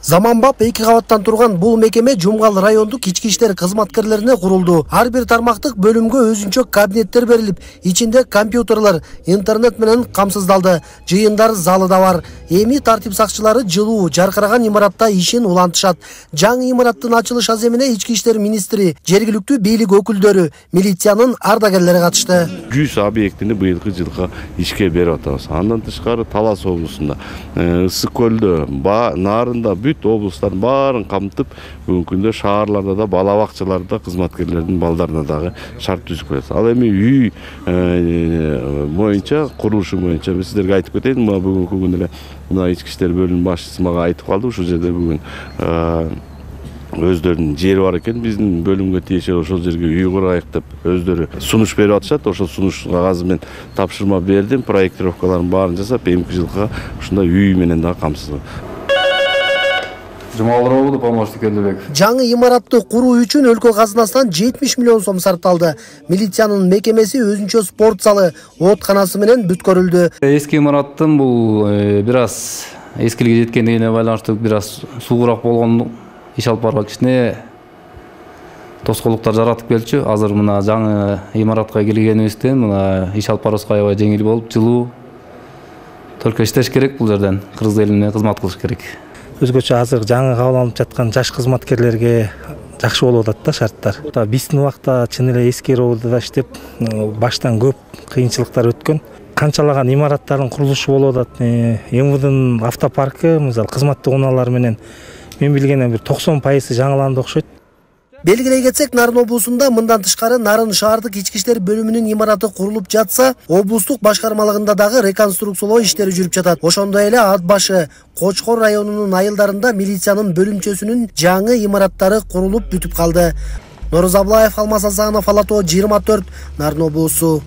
Заманбап 2 кабаттан турган бул мекеме Жумгал райондук ички иштер кызматкерлерине курулду. Ар бир тармактык бөлүмгө өзүнчө кабинеттер берилип, ичинде компьютерлер, интернет менен камсыздалды. Жыйындар залы да бар. Эми тартип сакчылары жылуу, жаркыраган имаратта ишин улантышат. Жаңы имараттын ачылыш аземине ички иштер министри, жергиликтүү бийлик өкүлдөрү, милициянын ардагерлери катышты. 100 объектини быйылкы жылга ишке берип атабыз. Андан тышкары Талас облусунда, Ысык көлдө, Нарында бүт облустардын баарын камтып, бүгүнкү күндө шаарларда да, бала бакчаларда кызматкерлердин балдарына дагы шарт түзүп коебуз. Ал эми үй боюнча, курулушу боюнча мен сиздерге айтып кетейин, бүгүнкү күндө эле мына ички иштер бөлүмүнүн башчысы мага айтып калды, ушул жерде бүгүн өздөрүнүн жери бар экен, биздин бөлүмгө тиешелүү ошол жерге үй курайык деп өздөрү сунуш берип атышат. Ошол сунуш кагазы мен тапшырма бердим, проектировкаларын баарын жасап, эмки жылга ушундай үй менен дагы камсыздалат. Жумалыровду помощник Элдебек. Жаңы имаратты куруу үчүн өлкө казынасынан 70 миллион сом сарпталды. Милициянын мекемеси өзүнчө спорт залы, оотханасы менен бүткөрүлдү. Эски имараттын бул бир аз эскилиги жеткендигине байланыштуу бир аз суугураак болгон иш алып барууга кичине тоскоолдуктар жаратып келчү. Азыр мына жаңы имаратка келгенибизден мына иш алып баруубузга аябай жеңил болуп, жылуу. Только иштеш керек бул жерден, кыргыз элине кызмат кылыш керек. Өзгөчө азыр жаңы кабыл алынып жаткан жаш кызматкерлерге жакшы болуп атат да шарттар. Биздин убакта чын эле эски роодо иштеп, баштан көп кыйынчылыктар өткөн. Канчалаган имараттардын курулушу болуп атат. МВДнын автопаркы, мисалы кызматтык унаалар менен мен билгенден бир 90% жаңыланды окшойт. Белгилей кетсек, Нарын облусунда мындан тышкары Нарын шаардык ички иштер бөлүмүнүн имараты курулуп жатса, облустук башкармалыгында дагы реконструкциялоо иштери жүрүп жатат. Ошондой эле Ат башы, Кочкор районунун айылдарында милициянын бөлүмчөсүнүн жаңы имараттары курулуп бүтүп калды. Норозаблаев, Алмаз Асанов, Ала Тоо 24, Нарын облусу.